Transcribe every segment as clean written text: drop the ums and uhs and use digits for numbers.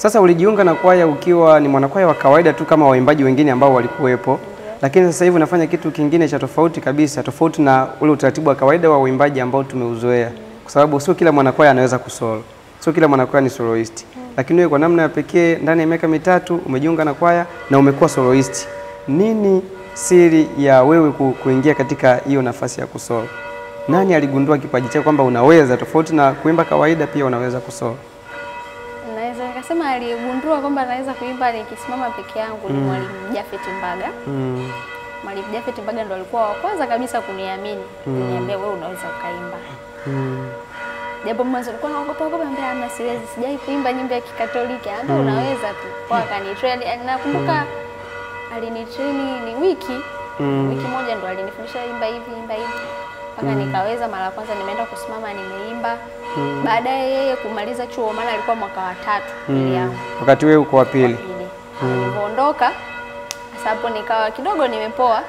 Sasa ulijiunga na kwaya ukiwa ni mwanakwaya wa kawaida tu kama waimbaji wengine ambao walikuwepo, lakini sasa hivi unafanya kitu kingine cha tofauti kabisa, tofauti na ule utaratibu wa kawaida wa uimbaji ambao tumeuzoea. Kwa sababu sio kila mwanakwaya anaweza kusolo. Sio kila mwanakwaya ni soloist. Lakini wewe kwa namna ya pekee ndani ya miaka mitatu umejiunga na kwaya na umekuwa soloist. Nini siri ya wewe kuingia katika hiyo nafasi ya kusolo? Nani aligundua kipaji chako kwamba unaweza tofauti na kuimba kawaida pia unaweza kusolo? Naweza nikasema aligundua kwamba naweza kuimba nikisimama peke yangu ni Mwalimu Jafet Mbaga. Mwalimu Jafet Mbaga ndo alikuwa wa kwanza kabisa kuniamini. Kuniambia wewe unaweza ukaimba. Japo mwanzo nilikuwa naogopa niambia ana siwezi, sijai kuimba nyimbo ya Kikatoliki. Anambia unaweza tu. Kwa akanitrain, nakumbuka alinitrain ni wiki moja ndo alinifundisha imba hivi. Mpaka nikaweza. Mara kwanza nimeenda kusimama nimeimba. Baadaye yeye kumaliza chuo, maana alikuwa mwaka wa 3 mbele yangu. Wakati wewe uko wa pili. Nilipoondoka sababu nikawa kidogo nimepoa,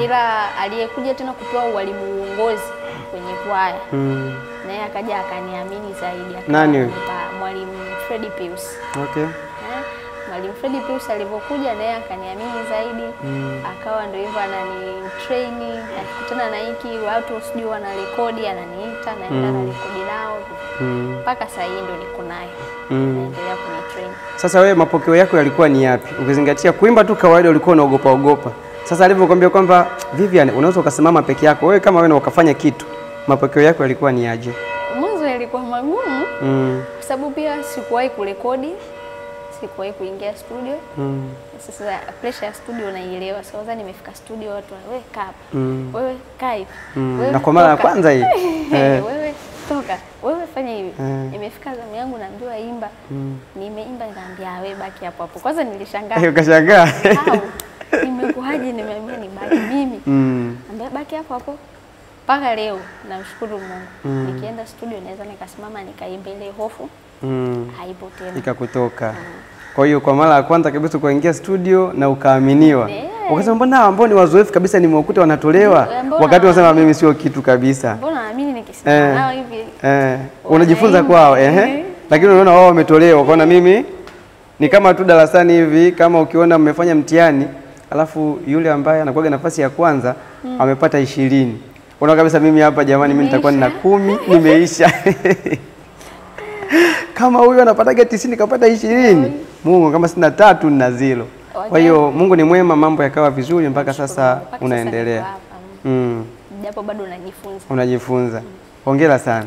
ila aliyekuja tena kutoa walimu uongozi kwenye kwaya. Naye akaja akaniamini zaidi. Nani huyo? Mwalimu Freddy Pius. Okay. Mwalimu Freddy Pius alipokuja naye akaniamini zaidi. Akawa ndio hivyo anani-train, akikutana na hiki watu sijui wana rekodi ananiita naenda na rekodi nao. Mpaka sasa hii ndio niko naye. Naendelea kuni-train. Sasa wewe mapokeo yako yalikuwa ni yapi? Ukizingatia kuimba tu kawaida ulikuwa unaogopa. Sasa alivyokuambia kwamba Vivian unaweza ukasimama peke yako, wewe kama wewe na ukafanya kitu, mapokeo yako yalikuwa ni aje? Mwanzo yalikuwa magumu. Kwa sababu pia sikuwahi kurekodi. Sikuwahi kuingia studio. Sasa pressure ya studio unaielewa. Sasa nimefika studio watu wewe kaa hapa. Wewe kaa hivi. Na kwa mara ya kwanza hii. Wewe toka. Wewe fanya hivi. Nimefika zamu yangu naambiwa imba. Nimeimba nikaambia wewe baki hapo hapo. Kwanza nilishangaa. Ukashangaa. Nimekuaje nimeambiwa nibaki mimi. Ambia baki hapo hapo. Mpaka leo namshukuru Mungu. Nikienda studio naweza nikasimama nikaimba ile hofu. Haipo tena. Ikakutoka. Kwa hiyo kwa mara ya kwanza kabisa kuingia studio na ukaaminiwa. Ukasema mbona ambao ni wazoefu kabisa nimekuta wanatolewa wakati unasema mimi sio kitu kabisa. Mbona naamini nikisimama nao hivi. Unajifunza kwao lakini unaona wao wametolewa ukaona mimi ni kama tu darasani hivi kama ukiona mmefanya mtihani alafu yule ambaye anakuwa nafasi ya kwanza amepata 20. Unaona kabisa mimi hapa jamani mimi nitakuwa nina 10 nimeisha. Kama huyu anapataga 90 kapata 20. Mungu kama sina 3 nina 0. Kwa hiyo Mungu ni mwema, mambo yakawa vizuri mpaka sasa unaendelea. Japo bado unajifunza. Unajifunza. Hongera sana.